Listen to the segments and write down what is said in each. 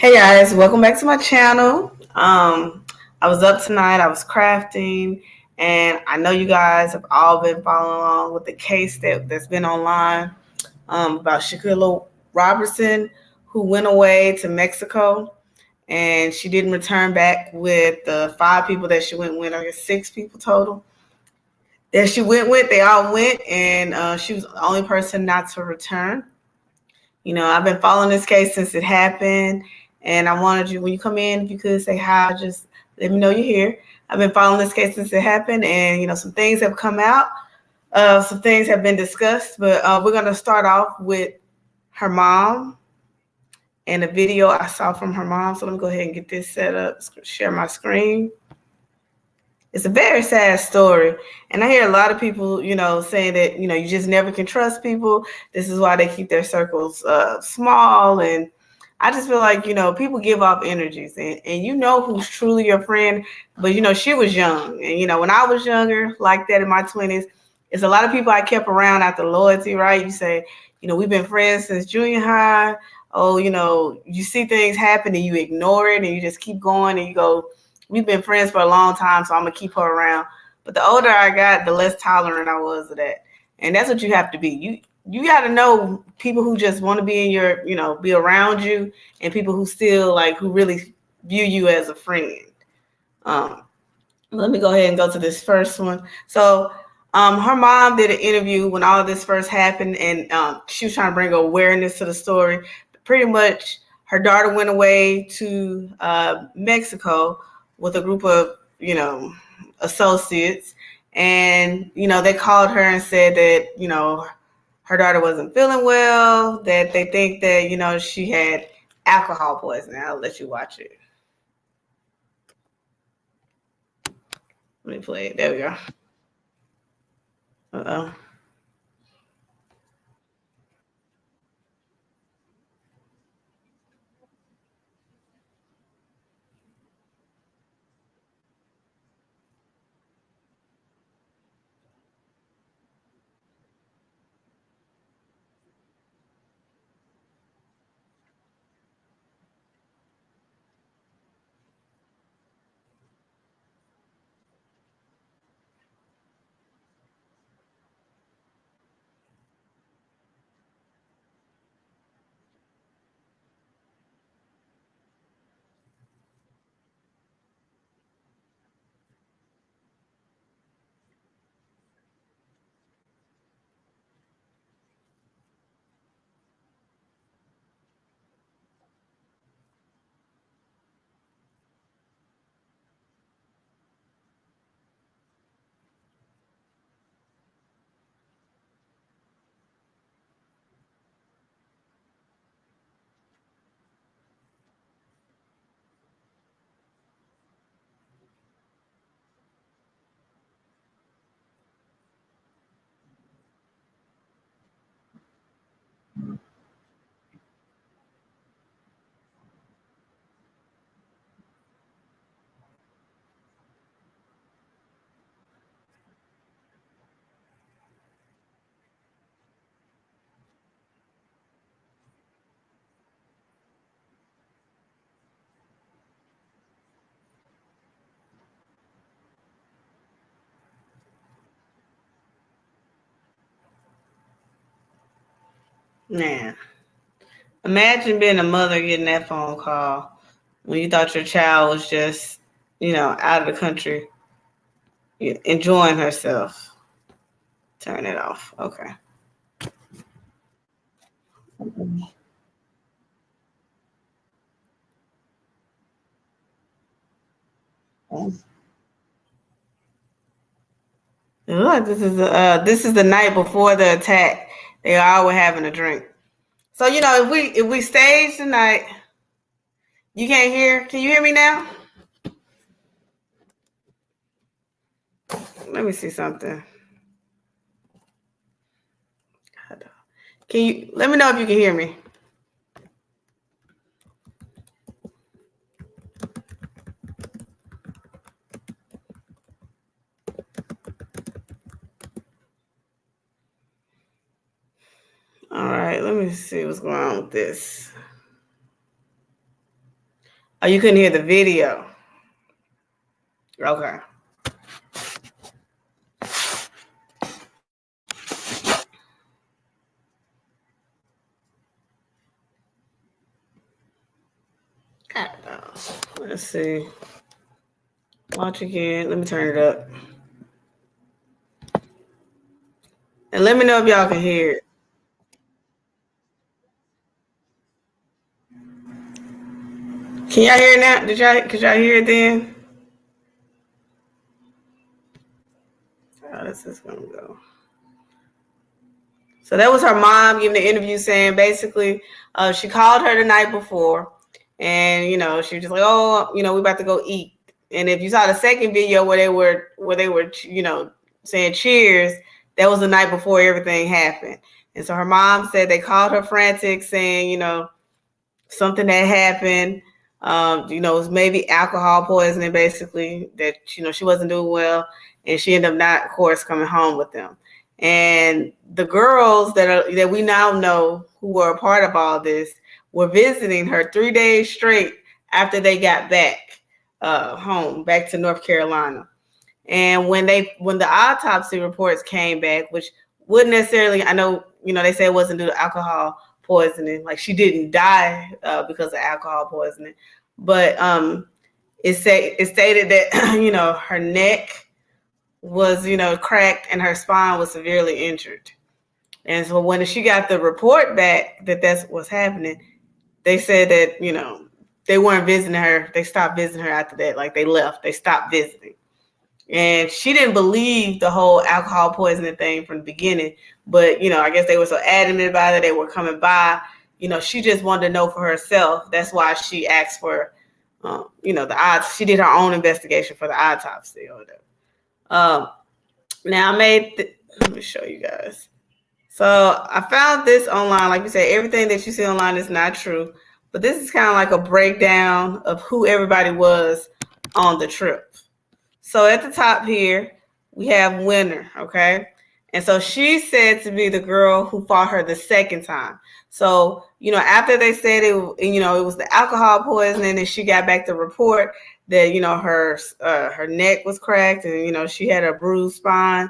Hey guys, welcome back to my channel. I was up tonight, I was crafting, and I know you guys have all been following along with the case that's been online about Shanquella Robertson, who went away to Mexico, and she didn't return back with the 5 people that she went with. I guess 6 people total that she went with. They all went, and she was the only person not to return. I've been following this case since it happened, and I wanted you, when you come in, if you could say hi, just let me know you're here. I've been following this case since it happened, and some things have come out, some things have been discussed, but we're going to start off with her mom and a video I saw from her mom. So let me go ahead and get this set up, share my screen. It's a very sad story. And I hear a lot of people, saying that, you just never can trust people. This is why they keep their circles small. And I just feel like, people give off energies and you know who's truly your friend. But, she was young. And, when I was younger, like that in my 20s, it's a lot of people I kept around after loyalty, right? You say, we've been friends since junior high. Oh, you see things happen and you ignore it and you just keep going and you go, we've been friends for a long time, so I'm going to keep her around. But the older I got, the less tolerant I was of that. And that's what you have to be. You got to know people who just want to be in your, be around you, and people who still who really view you as a friend. Let me go ahead and go to this first one. So her mom did an interview when all of this first happened, and she was trying to bring awareness to the story. Pretty much her daughter went away to Mexico with a group of, associates. And, they called her and said that, her daughter wasn't feeling well, that they think that, she had alcohol poisoning. I'll let you watch it. Let me play it. There we go. Uh-oh. Man, imagine being a mother getting that phone call when you thought your child was just, out of the country, enjoying herself. Turn it off. Okay. Look, this is the night before the attack. They all were having a drink. So if we stage tonight, you can't hear. Can you hear me now? Let me see something. Can you let me know if you can hear me? All right, let me see what's going on with this. Oh, you couldn't hear the video. Okay. Let's see. Watch again. Let me turn it up. And let me know if y'all can hear it. Can y'all hear it now? Could y'all hear it then? How this is gonna go. So that was her mom giving the interview saying basically she called her the night before and she was just like, oh, we about to go eat. And if you saw the second video where they were saying cheers, that was the night before everything happened. And so her mom said they called her frantic saying, something that happened. It was maybe alcohol poisoning, basically, that, she wasn't doing well. And she ended up not, of course, coming home with them. And the girls that we now know who were a part of all this were visiting her 3 days straight after they got back home, back to North Carolina. And when the autopsy reports came back, which wouldn't necessarily, I know, they say it wasn't due to alcohol poisoning, like she didn't die because of alcohol poisoning, but it stated that her neck was cracked and her spine was severely injured. And so when she got the report back that that's what's happening, they said that they weren't visiting her. They stopped visiting her after that. Like they left. They stopped visiting. And she didn't believe the whole alcohol poisoning thing from the beginning. But, I guess they were so adamant about it. They were coming by. She just wanted to know for herself. That's why she asked for, the odds. She did her own investigation for the autopsy or whatever. Now let me show you guys. So I found this online. Like you said, everything that you see online is not true. But this is kind of like a breakdown of who everybody was on the trip. So at the top here, we have Winner, okay? And so she's said to be the girl who fought her the second time. So, after they said it was the alcohol poisoning and she got back the report that, her neck was cracked and, she had a bruised spine,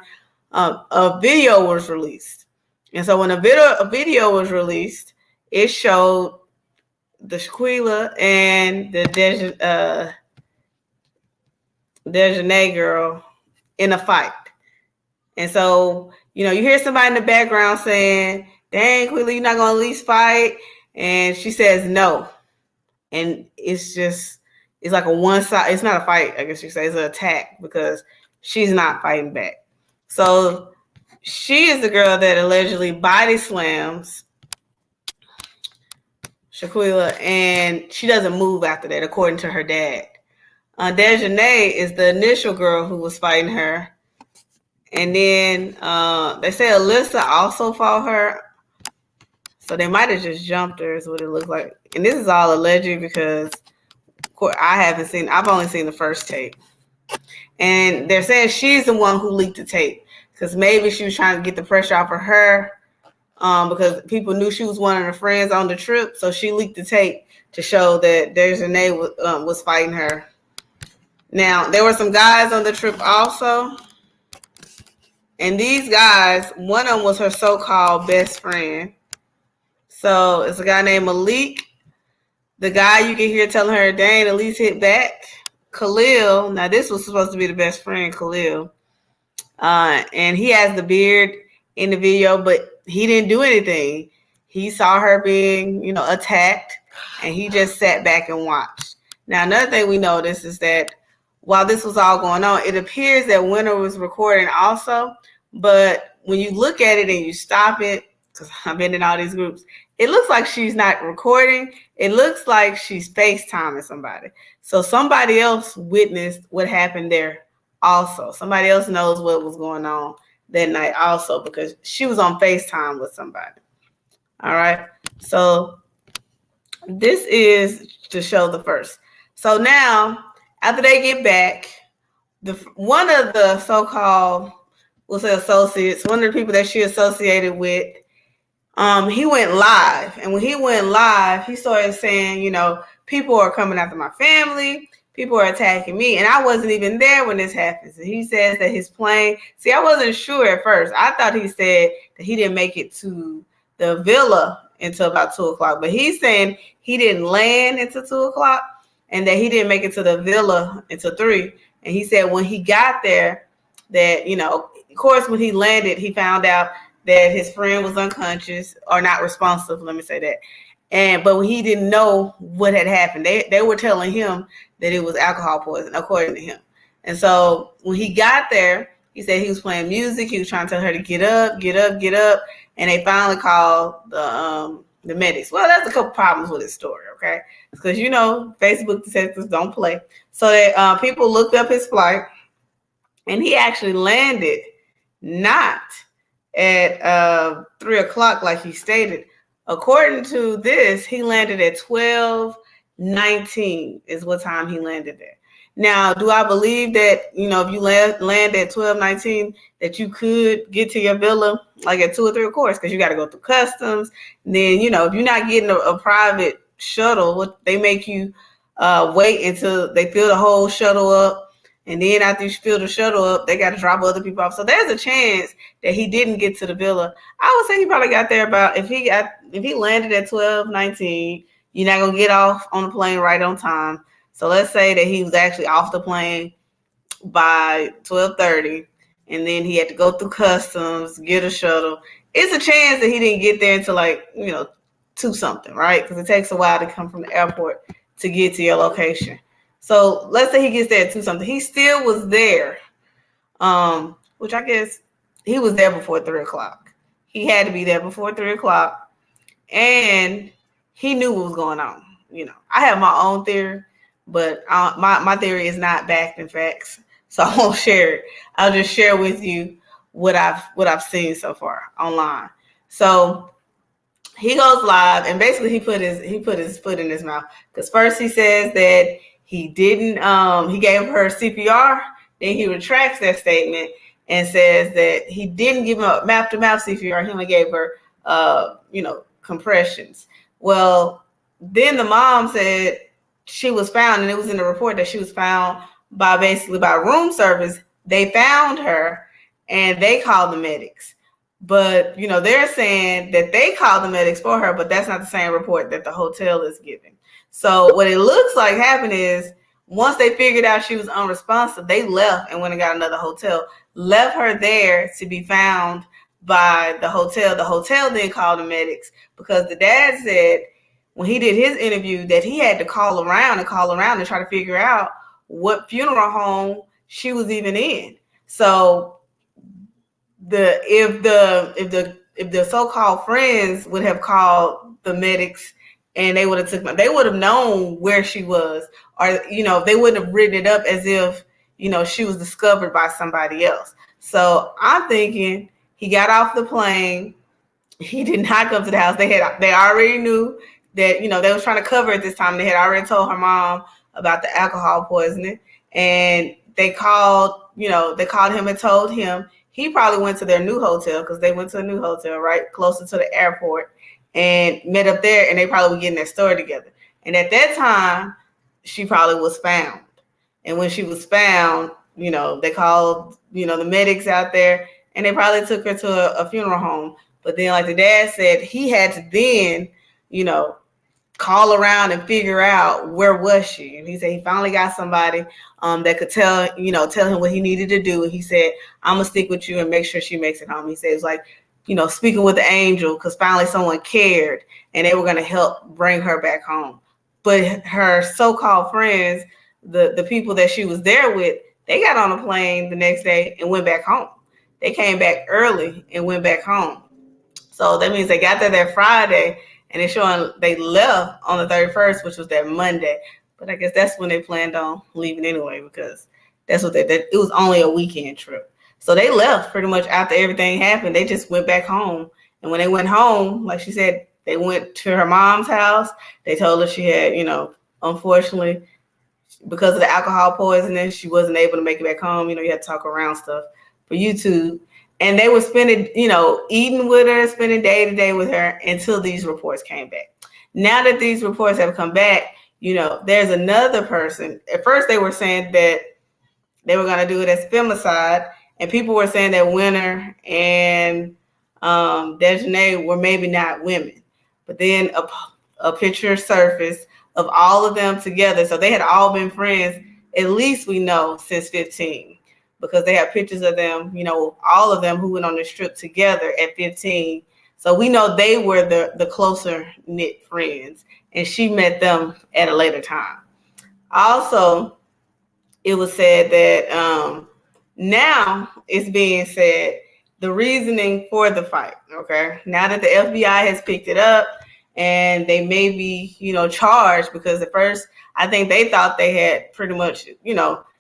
a video was released. And so when a video was released, it showed the Shanquella and the Dejanay girl in a fight. And so, you hear somebody in the background saying, dang, Quilla, you're not going to at least fight? And she says no. And it's like a one side. It's not a fight, I guess you say. It's an attack because she's not fighting back. So she is the girl that allegedly body slams Shanquella, and she doesn't move after that, according to her dad. Dejanay is the initial girl who was fighting her. And then they say Alyssa also fought her. So they might have just jumped her is what it looked like. And this is all alleged because of course, I've only seen the first tape. And they're saying she's the one who leaked the tape because maybe she was trying to get the pressure off of her because people knew she was one of her friends on the trip. So she leaked the tape to show that Dejanay was fighting her. Now, there were some guys on the trip also. And these guys, one of them was her so-called best friend. So it's a guy named Malik. The guy you can hear telling her, dang, at least hit back. Khalil. Now, this was supposed to be the best friend, Khalil. And he has the beard in the video, but he didn't do anything. He saw her being, attacked, and he just sat back and watched. Now, another thing we noticed is that while this was all going on, it appears that Winner was recording also. But when you look at it and you stop it, because I've been in all these groups, it looks like she's not recording. It looks like she's FaceTiming somebody. So somebody else witnessed what happened there also. Somebody else knows what was going on that night also because she was on FaceTime with somebody. All right. So this is to show the first. So now, after they get back, one of the so-called, we'll say associates, one of the people that she associated with, he went live. And when he went live, he started saying, people are coming after my family. People are attacking me, and I wasn't even there when this happens. And he says that his plane. See, I wasn't sure at first. I thought he said that he didn't make it to the villa until about 2:00, but he's saying he didn't land until 2:00, and that he didn't make it to the villa until 3. And he said when he got there, that of course, when he landed, he found out that his friend was unconscious or not responsive. Let me say that. But he didn't know what had happened. They were telling him that it was alcohol poisoning, according to him. And so when he got there, he said he was playing music. He was trying to tell her to get up, get up, get up. And they finally called the medics. Well, that's a couple problems with his story, okay? Because, Facebook detectives don't play. So that people looked up his flight, and he actually landed not at 3:00 like he stated. According to this, he landed at 12:19 is what time he landed there. Now, do I believe that, if you land at 12:19, that you could get to your villa like at 2 or 3, of course, because you got to go through customs. And then, if you're not getting a private shuttle, they make you wait until they fill the whole shuttle up. And then after you fill the shuttle up, they got to drop other people off. So there's a chance that he didn't get to the villa. I would say he probably got there about, if he landed at 12:19, you're not going to get off on the plane right on time. So let's say that he was actually off the plane by 12:30, and then he had to go through customs, get a shuttle. It's a chance that he didn't get there until 2 something, right? Because it takes a while to come from the airport to get to your location. So let's say he gets there at 2 something. He still was there, which I guess he was there before 3:00. He had to be there before 3:00, and he knew what was going on. I have my own theory, but my theory is not backed in facts, so I won't share it. I'll just share with you what I've seen so far online. So he goes live, and basically he put his foot in his mouth, because first he says that he didn't. He gave her CPR. Then he retracts that statement and says that he didn't give him mouth-to-mouth CPR. He only gave her, compressions. Well, then the mom said she was found, and it was in the report that she was found by room service. They found her, and they called the medics. But, they're saying that they called the medics for her, but that's not the same report that the hotel is giving. So what it looks like happened is, once they figured out she was unresponsive, they left and went and got another hotel, left her there to be found by the hotel. The hotel then called the medics, because the dad said when he did his interview that he had to call around and try to figure out what funeral home she was even in. So if the so-called friends would have called the medics, and they would have known where she was, or they wouldn't have written it up as if she was discovered by somebody else. So I'm thinking he got off the plane. He did not come to the house. They already knew that they was trying to cover at this time. They had already told her mom about the alcohol poisoning, and they called him and told him. He probably went to their new hotel, because they went to a new hotel right closer to the airport, and met up there, and they probably were getting their story together. And at that time, she probably was found. And when she was found, they called, the medics out there, and they probably took her to a funeral home. But then, like the dad said, he had to then, call around and figure out where was she. And he said he finally got somebody that could tell him what he needed to do. And he said, I'm going to stick with you and make sure she makes it home. He said it was like, speaking with the angel, because finally someone cared, and they were going to help bring her back home. But her so-called friends, the people that she was there with, they got on a plane the next day and went back home. They came back early and went back home. So that means they got there that Friday, and it's showing they left on the 31st, which was that Monday. But I guess that's when they planned on leaving anyway, because that's what it was only a weekend trip. So they left pretty much after everything happened. They just went back home. And when they went home, like she said, they went to her mom's house. They told her she had, unfortunately, because of the alcohol poisoning, she wasn't able to make it back home. You had to talk around stuff for YouTube. And they were spending, eating with her, spending day to day with her until these reports came back. Now that these reports have come back, there's another person. At first, they were saying that they were going to do it as femicide, and people were saying that Winter and Dejanay were maybe not women. But then a picture surfaced of all of them together. So they had all been friends, at least we know, since 15, because they have pictures of them, all of them who went on this trip together at 15. So we know they were the closer knit friends, and she met them at a later time. Also, it was said that now it's being said the reasoning for the fight. Okay, now that the FBI has picked it up and they may be, charged, because at first I think they thought they had pretty much, it's going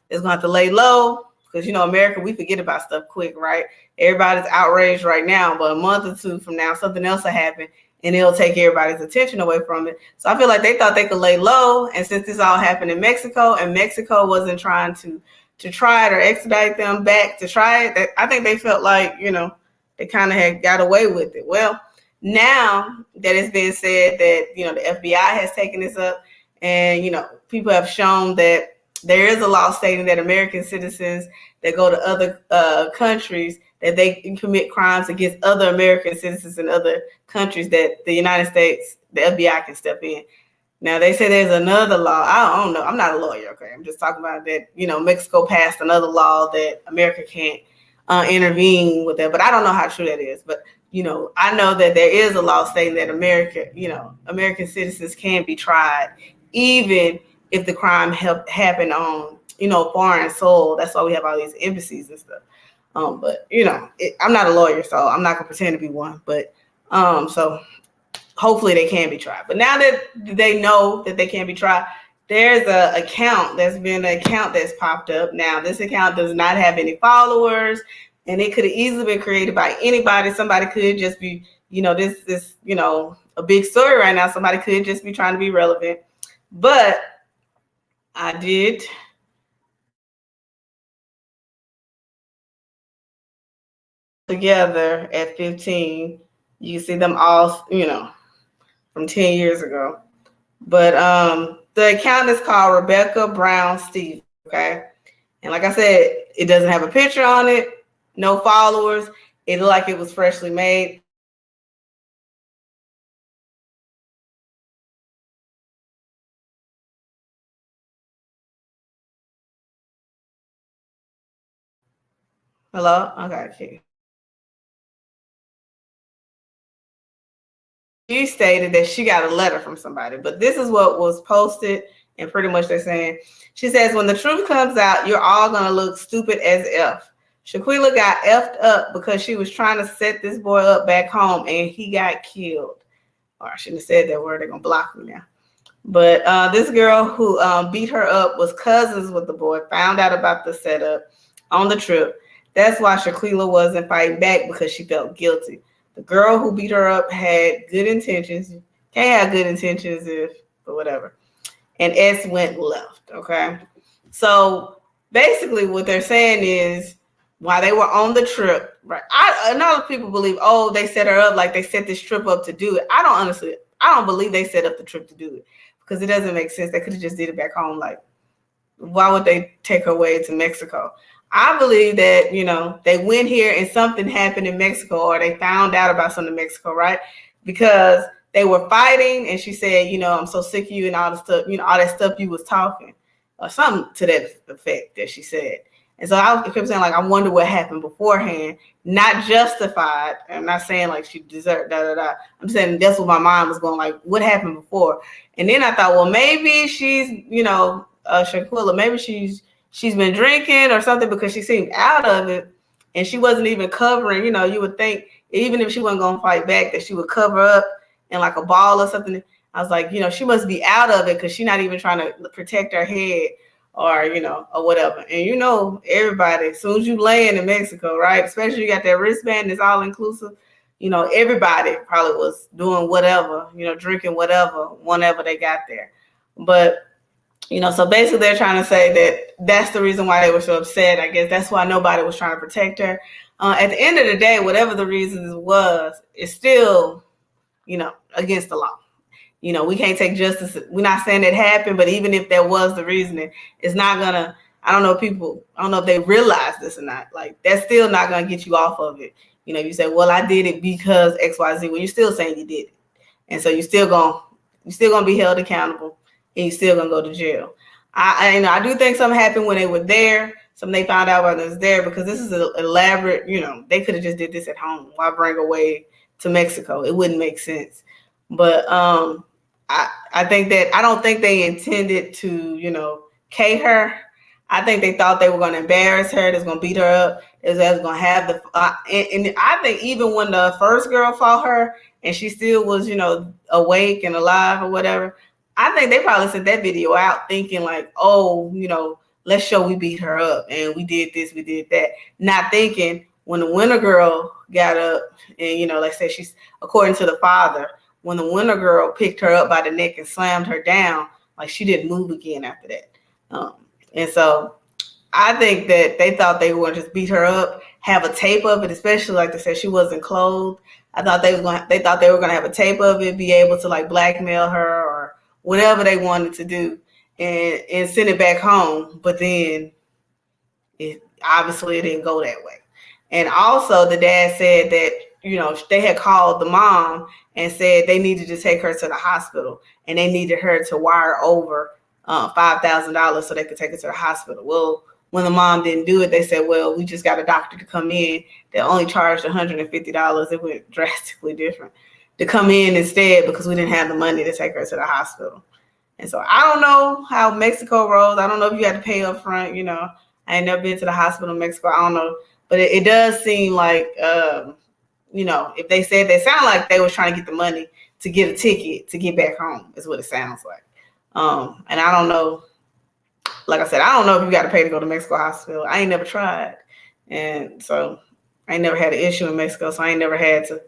to have to lay low, because America, we forget about stuff quick, right? Everybody's outraged right now, but a month or two from now, something else will happen, and it'll take everybody's attention away from it. So I feel like they thought they could lay low, and since this all happened in Mexico, and Mexico wasn't trying to try it or extradite them back to try it, I think they felt like, they kind of had got away with it. Well, now that it's been said that, the FBI has taken this up, and, people have shown that there is a law stating that American citizens that go to other countries, that they can commit crimes against other American citizens in other countries, that the United States, the FBI can step in. Now, they say there's another law. I don't know. I'm not a lawyer, okay? I'm just talking about that, Mexico passed another law that America can't intervene with that. But I don't know how true that is. But, I know that there is a law stating that American citizens can be tried, even if the crime happened on, foreign soil. That's why we have all these embassies and stuff. But, I'm not a lawyer, so I'm not going to pretend to be one. But so hopefully they can be tried. But now that they know that they can be tried, there's an account that's popped up. Now, this account does not have any followers, and it could have easily been created by anybody. Somebody could just be, this a big story right now. Somebody could just be trying to be relevant. But I did together at 15. You see them all, from 10 years ago. But the account is called Rebecca Brown Steve, okay? And like I said, it doesn't have a picture on it, no followers. It looked like it was freshly made. Hello? Okay. She stated that she got a letter from somebody, but this is what was posted, and pretty much they're saying, she says, when the truth comes out, you're all going to look stupid as F. Shanquella got effed up because she was trying to set this boy up back home, and he got killed. Or I shouldn't have said that word. They're going to block me now. But this girl who beat her up was cousins with the boy, found out about the setup on the trip. That's why Shanquella wasn't fighting back, because she felt guilty. The girl who beat her up had good intentions. Can't have good intentions but whatever. And S went left, okay? So basically what they're saying is, while they were on the trip, right? A lot of people believe, they set her up, like they set this trip up to do it. I don't believe they set up the trip to do it, because it doesn't make sense. They could have just did it back home. Like, why would they take her away to Mexico? I believe that, they went here and something happened in Mexico, or they found out about something in Mexico, right? Because they were fighting, and she said, I'm so sick of you and all the stuff, all that stuff you was talking, or something to that effect that she said. And so I kept saying, like, I wonder what happened beforehand, not justified. I'm not saying like she deserved I'm saying that's what my mind was going, like, what happened before? And then I thought, well, maybe she's, Shanquella, maybe she's been drinking or something, because she seemed out of it, and she wasn't even covering. You would think even if she wasn't going to fight back, that she would cover up in like a ball or something. I was like, she must be out of it, because she's not even trying to protect her head, or or whatever. And everybody, as soon as you land in Mexico, right, especially you got that wristband that's all inclusive, everybody probably was doing whatever, drinking whatever, whenever they got there. But so basically they're trying to say that that's the reason why they were so upset. I guess that's why nobody was trying to protect her. At the end of the day, whatever the reasons was, it's still, against the law. We can't take justice. We're not saying it happened, but even if that was the reasoning, it's not gonna. I don't know if they realize this or not. Like, that's still not gonna get you off of it. You say, well, I did it because XYZ. Well, you're still saying you did it, and so you're still gonna be held accountable, and you're still gonna go to jail. I do think something happened when they were there. Something they found out while they was there, because this is an elaborate. They could have just did this at home. Why bring away to Mexico? It wouldn't make sense. But I think that I don't think they intended to K her. I think they thought they were going to embarrass her. They was going to beat her up. They was going to have the and I think even when the first girl fought her and she still was awake and alive or whatever, I think they probably sent that video out thinking like, oh, let's show we beat her up and we did this, we did that, not thinking when the winter girl got up and like I said, she's according to the father. When the winter girl picked her up by the neck and slammed her down, like she didn't move again after that. And so I think that they thought they were going to just beat her up, have a tape of it, especially like they said, she wasn't clothed. I thought they thought they were going to have a tape of it, be able to like blackmail her or whatever they wanted to do and send it back home. But then it didn't go that way. And also the dad said that, they had called the mom and said they needed to take her to the hospital and they needed her to wire over $5,000 so they could take her to the hospital. Well, when the mom didn't do it, they said, well, we just got a doctor to come in. They only charged $150. It went drastically different to come in instead because we didn't have the money to take her to the hospital. And so I don't know how Mexico rolls. I don't know if you had to pay up front. I ain't never been to the hospital in Mexico. I don't know. But it does seem like, if they said, they sound like they was trying to get the money to get a ticket to get back home is what it sounds like. And I don't know, like I said, I don't know if you got to pay to go to Mexico hospital. I ain't never tried. And so I ain't never had an issue in Mexico. So I ain't never had to,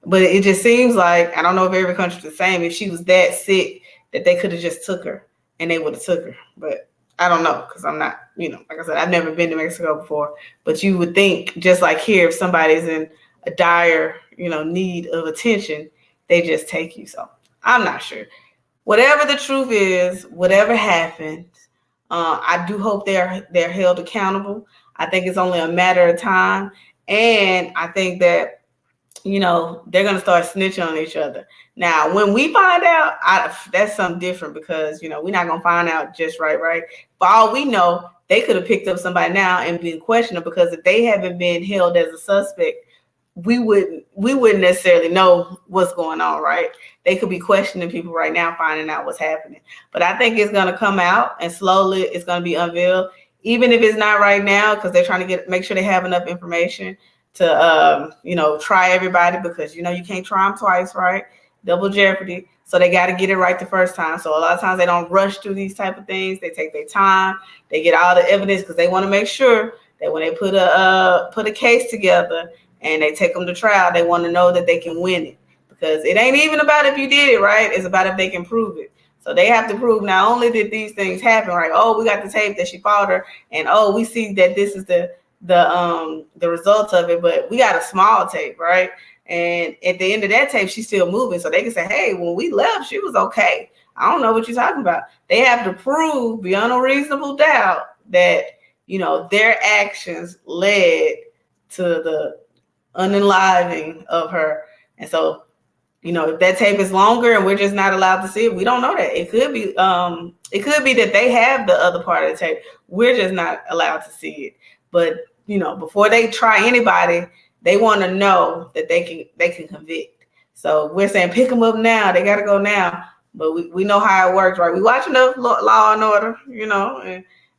but it just seems like, I don't know if every country's the same. If she was that sick that they could have just took her and they would have took her. But I don't know. Cause I'm not, like I said, I've never been to Mexico before, but you would think just like here, if somebody's in a dire, need of attention, they just take you. So I'm not sure. Whatever the truth is, whatever happened, I do hope they're held accountable. I think it's only a matter of time. And I think that, they're going to start snitching on each other. Now, when we find out, that's something different because, we're not going to find out just right? For all we know, they could have picked up somebody now and been questioned because if they haven't been held as a suspect, we wouldn't necessarily know what's going on, right? They could be questioning people right now, finding out what's happening. But I think it's going to come out and slowly it's going to be unveiled, even if it's not right now, because they're trying to make sure they have enough information to, try everybody because, you can't try them twice, right? Double jeopardy. So they got to get it right the first time. So a lot of times they don't rush through these type of things. They take their time. They get all the evidence because they want to make sure that when they put a case together and they take them to trial, they want to know that they can win it because it ain't even about if you did it, right? It's about if they can prove it. So they have to prove not only did these things happen, right? Oh, we got the tape that she fought her, and oh, we see that this is the results of it, but we got a small tape, right? And at the end of that tape, she's still moving. So they can say, hey, when we left, she was okay. I don't know what you're talking about. They have to prove beyond a reasonable doubt that, their actions led to the unaliving of her. And so, if that tape is longer and we're just not allowed to see it, we don't know that. It could be that they have the other part of the tape. We're just not allowed to see it. But, before they try anybody, they want to know that they can convict. So we're saying pick them up now. They got to go now. But we know how it works, right? We watch enough Law and Order,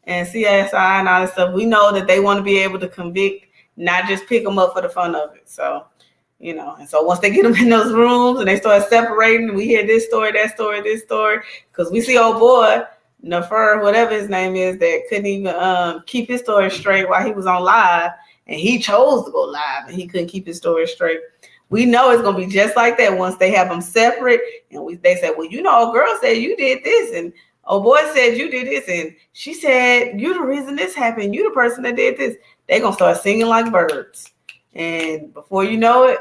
and CSI and all that stuff. We know that they want to be able to convict, not just pick them up for the fun of it. So, and so once they get them in those rooms and they start separating, we hear this story, that story, this story, because we see old boy, Nefer, whatever his name is, that couldn't even keep his story straight while he was on live, and he chose to go live, and he couldn't keep his story straight. We know it's going to be just like that once they have them separate, and they say, well, a girl said you did this, and old boy said you did this, and she said you're the reason this happened. You're the person that did this. They're going to start singing like birds. And before you know it,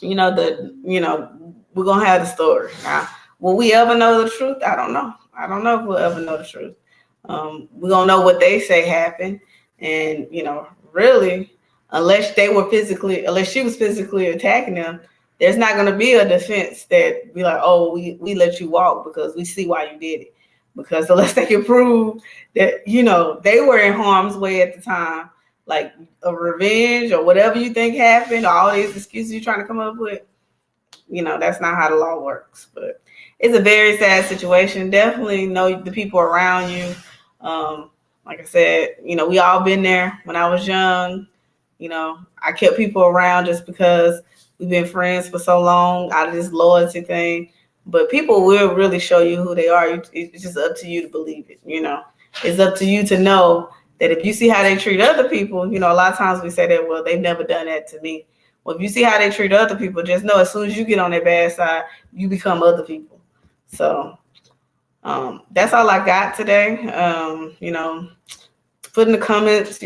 we're going to have the story. Now, Will we ever know the truth? I don't know. I don't know if we'll ever know the truth. We don't know what they say happened, and really, unless she was physically attacking them, there's not going to be a defense that be like, oh, we let you walk because we see why you did it. Because unless they can prove that they were in harm's way at the time, like a revenge or whatever you think happened, all these excuses you're trying to come up with, that's not how the law works. But it's a very sad situation. Definitely know the people around you. Like I said, we all been there. When I was young, I kept people around just because we've been friends for so long out of this loyalty thing. But people will really show you who they are. It's just up to you to believe it. It's up to you to know that if you see how they treat other people, a lot of times we say that, well, they've never done that to me. Well, if you see how they treat other people, just know as soon as you get on their bad side, you become other people. So that's all I got today. Put in the comments,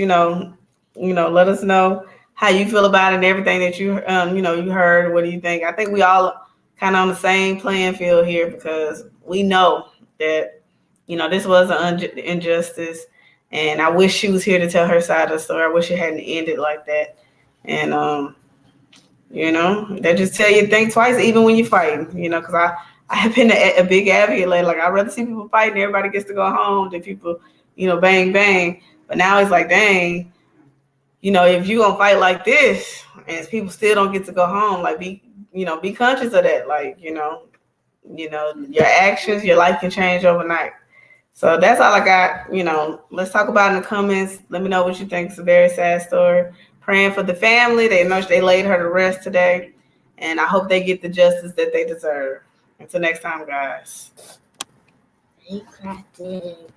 let us know how you feel about it and everything that you heard. What do you think? I think we all kind of on the same playing field here because we know that, this was an injustice. And I wish she was here to tell her side of the story. I wish it hadn't ended like that. And, they just tell you to think twice, even when you're fighting, because I have been a big advocate lately. Like, I'd rather see people fighting, everybody gets to go home than people, bang, bang. But now it's like, dang, if you're going to fight like this and people still don't get to go home, like, be conscious of that. Like, your actions, your life can change overnight. So that's all I got. Let's talk about it in the comments. Let me know what you think. It's a very sad story. Praying for the family. They know they laid her to rest today. And I hope they get the justice that they deserve. Until next time, guys. Stay crafted.